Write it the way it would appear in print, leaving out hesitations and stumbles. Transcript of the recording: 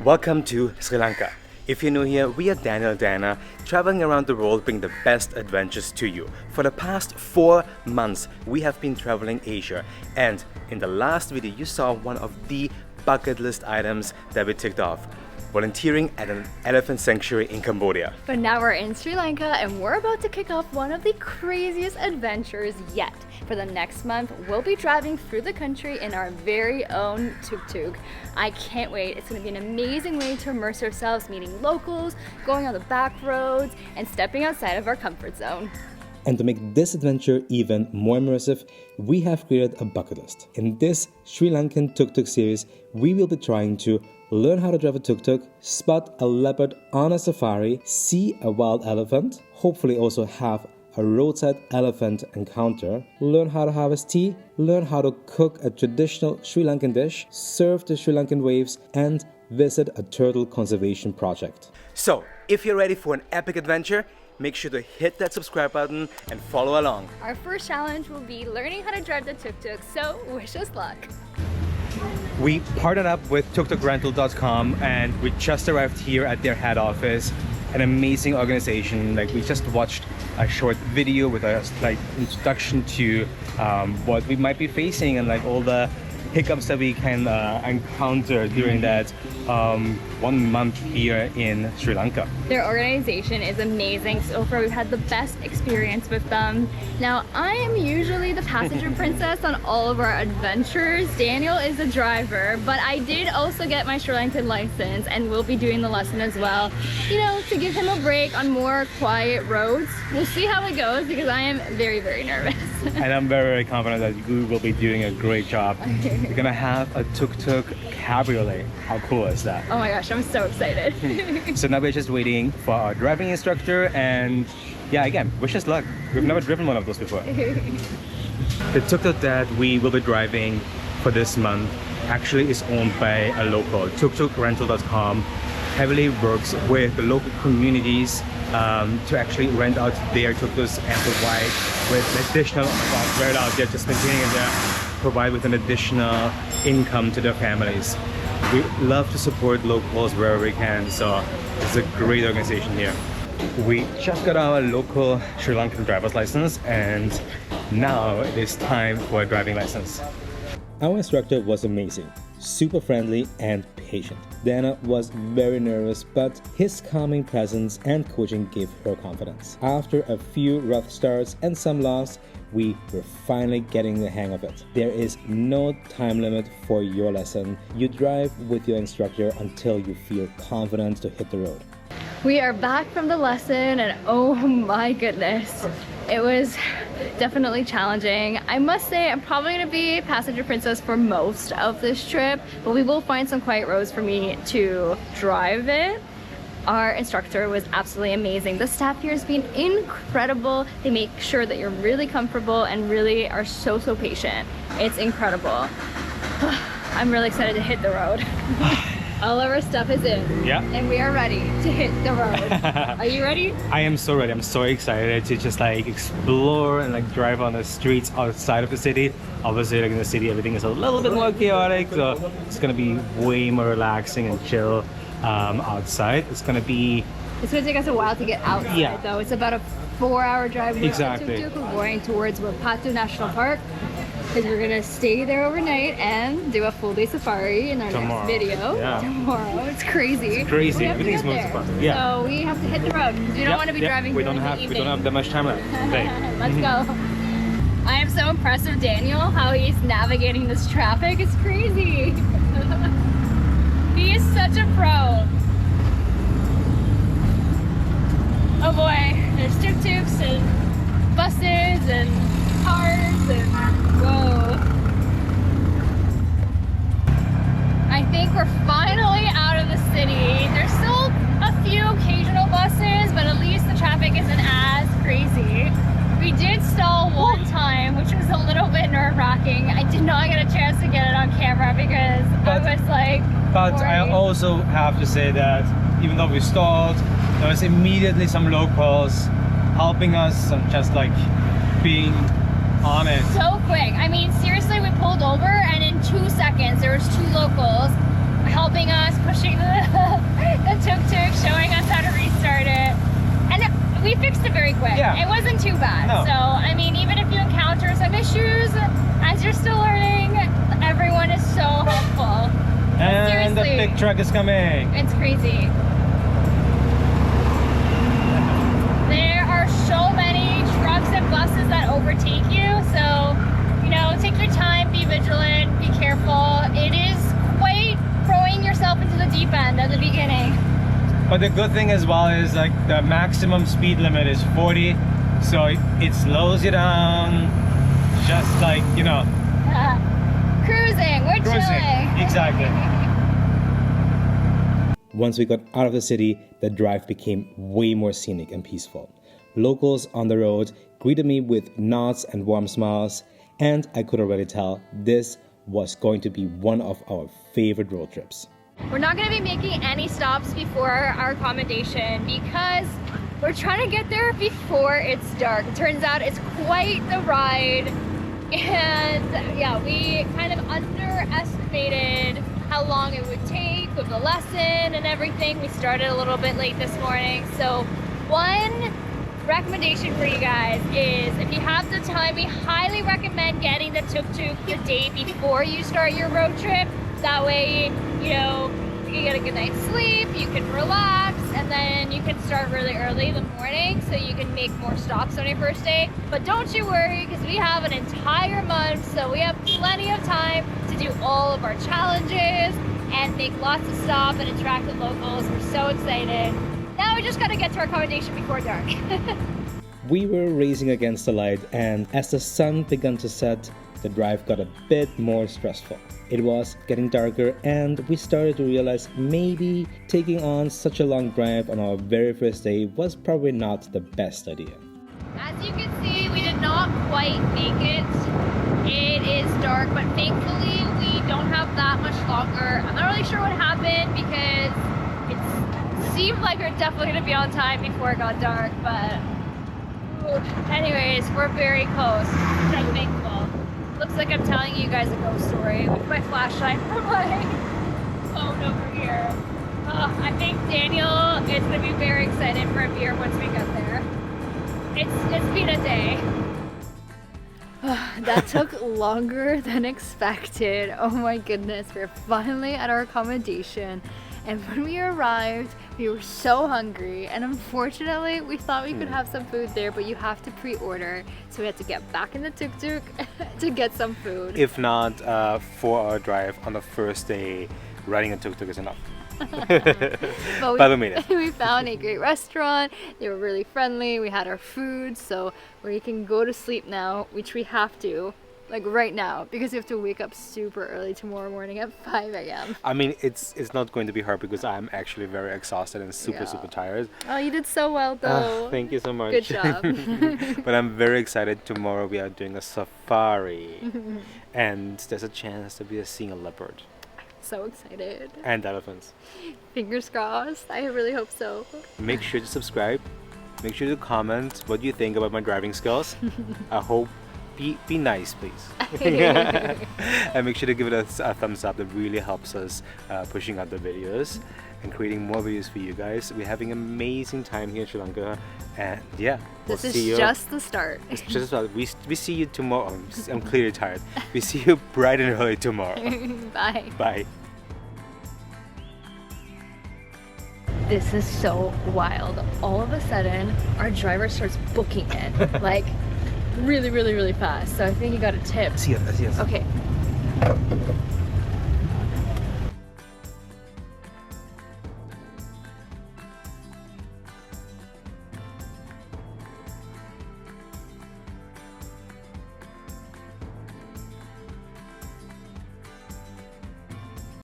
Welcome to Sri Lanka. If you're new here, we are Daniel and Diana, traveling around the world bringing the best adventures to you. For the past 4 months, we have been traveling Asia, and in the last video you saw one of the bucket list items that we ticked off: volunteering at an elephant sanctuary in Cambodia. But now we're in Sri Lanka and we're about to kick off one of the craziest adventures yet. For the next month, we'll be driving through the country in our very own Tuk Tuk. I can't wait. It's going to be an amazing way to immerse ourselves, meeting locals, going on the back roads, and stepping outside of our comfort zone. And to make this adventure even more immersive, we have created a bucket list. In this Sri Lankan Tuk Tuk series, we will be trying to learn how to drive a tuk-tuk, spot a leopard on a safari, see a wild elephant, hopefully also have a roadside elephant encounter, learn how to harvest tea, learn how to cook a traditional Sri Lankan dish, surf the Sri Lankan waves, and visit a turtle conservation project. So, if you're ready for an epic adventure, make sure to hit that subscribe button and follow along. Our first challenge will be learning how to drive the tuk-tuk, so wish us luck. We partnered up with tuktukrental.com and we just arrived here at their head office. An amazing organization. Like, we just watched a short video with a introduction to what we might be facing and like all the hiccups that we can encounter during that 1 month here in Sri Lanka. Their organization is amazing. So far we've had the best experience with them. Now, I am usually the passenger princess on all of our adventures. Daniel is the driver, but I did also get my Sri Lankan license and will be doing the lesson as well, you know, to give him a break on more quiet roads. We'll see how it goes because I am very, very nervous. And I'm very, very confident that you will be doing a great job. You're gonna have a tuk-tuk cabriolet. How cool is that? Oh my gosh, I'm so excited. So now we're just waiting for our driving instructor, and yeah, again, wish us luck. We've never driven one of those before. The tuk-tuk that we will be driving for this month actually is owned by a local. tuktukrental.com heavily works with the local communities to actually rent out their tuk-tuks and provide with additional, very loud, they're just maintaining it there, provide with an additional income to their families. We love to support locals wherever we can, so it's a great organization here. We just got our local Sri Lankan driver's license, and now it is time for a driving license. Our instructor was amazing, super friendly and patient. Diana was very nervous, but his calming presence and coaching gave her confidence. After a few rough starts and some loss, we were finally getting the hang of it. There is no time limit for your lesson. You drive with your instructor until you feel confident to hit the road. We are back from the lesson and oh my goodness, it was definitely challenging. I must say I'm probably going to be passenger princess for most of this trip, but we will find some quiet roads for me to drive it. Our instructor was absolutely amazing. The staff here has been incredible. They make sure that you're really comfortable and really are so patient. It's incredible. I'm really excited to hit the road. All of our stuff is in. Yeah. And we are ready to hit the road. Are you ready? I am so ready. I'm so excited to just like explore and like drive on the streets outside of the city. Obviously, like in the city, everything is a little bit more chaotic, so it's gonna be way more relaxing and chill outside. It's gonna take us a while to get outside, though. It's about a 4-hour drive. Exactly. We're going towards Wapatu National Park, because we're gonna stay there overnight and do a full day safari in our next video. Yeah. Tomorrow. It's crazy. It's crazy. Everything's moving so fast. Yeah. So we have to hit the road. We don't want to be driving. We don't have that much time left. Let's go. I am so impressed with Daniel, how he's navigating this traffic. It's crazy. He is such a pro. Oh boy, there's tuk-tuks and buses and cars and whoa. I think we're finally out of the city. There's still a few occasional buses, but at least the traffic isn't as crazy. We did stall one time, which was a little bit nerve-wracking. I did not get a chance to get it on camera because I was like But worried. I also have to say that even though we stalled, there was immediately some locals helping us and just like being on it. So quick. I mean, seriously, we pulled over and in 2 seconds there was 2 locals helping us, pushing the fixed it very quick. Yeah. It wasn't too bad. No. So, I mean, even if you encounter some issues, as you're still learning, everyone is so helpful. And the Seriously. big truck is coming. It's crazy. There are so many trucks and buses that overtake you, so, you know, take your time, be vigilant, be careful. It is quite throwing yourself into the deep end at the beginning. But the good thing as well is like the maximum speed limit is 40, so it slows you down, just like, you know, Cruising, we're chilling. Exactly. Once we got out of the city, the drive became way more scenic and peaceful. Locals on the road greeted me with nods and warm smiles, and I could already tell this was going to be one of our favorite road trips. We're not going to be making any stops before our accommodation because we're trying to get there before it's dark. It turns out it's quite the ride, and yeah, we kind of underestimated how long it would take with the lesson and everything. We started a little bit late this morning, so one recommendation for you guys is if you have the time, we highly recommend getting the Tuk Tuk the day before you start your road trip. That way, you know, you can get a good night's sleep, you can relax, and then you can start really early in the morning so you can make more stops on your first day. But don't you worry, because we have an entire month, so we have plenty of time to do all of our challenges and make lots of stops and interact with locals. We're so excited. Now we just gotta get to our accommodation before dark. We were racing against the light, and as the sun began to set, the drive got a bit more stressful. It was getting darker, and we started to realize maybe taking on such a long drive on our very first day was probably not the best idea. As you can see, we did not quite make it. It is dark, but thankfully we don't have that much longer. I'm not really sure what happened because it seemed like we we're definitely going to be on time before it got dark, but anyways, we're very close, which I'm thankful. Looks like I'm telling you guys a ghost story with my flashlight from my phone over here. I think Daniel is going to be very excited for a beer once we get there. It's been a day. That took longer than expected. Oh my goodness, we're finally at our accommodation. And when we arrived, we were so hungry, and unfortunately we thought we could have some food there, but you have to pre-order, so we had to get back in the tuk-tuk to get some food. If not, 4-hour drive on the first day, riding a tuk-tuk is enough. But we found a great restaurant. They were really friendly. We had our food, so we can go to sleep now, which we have to. Like right now, because we have to wake up super early tomorrow morning at 5 a.m. I mean, it's not going to be hard because I'm actually very exhausted and super tired. Oh, you did so well though. Thank you so much. Good job. But I'm very excited. Tomorrow we are doing a safari, and there's a chance to be seeing a leopard. So excited. And elephants. Fingers crossed. I really hope so. Make sure to subscribe. Make sure to comment what you think about my driving skills. I hope. Be nice, please. And make sure to give it a thumbs up. That really helps us pushing out the videos and creating more videos for you guys. We're having an amazing time here in Sri Lanka, and yeah, this is just the start. It's just about, we see you tomorrow. I'm clearly tired. We see you bright and early tomorrow. Bye. Bye. This is so wild. All of a sudden, our driver starts booking it. Like, really fast. So I think he got a tip. Yes. Okay.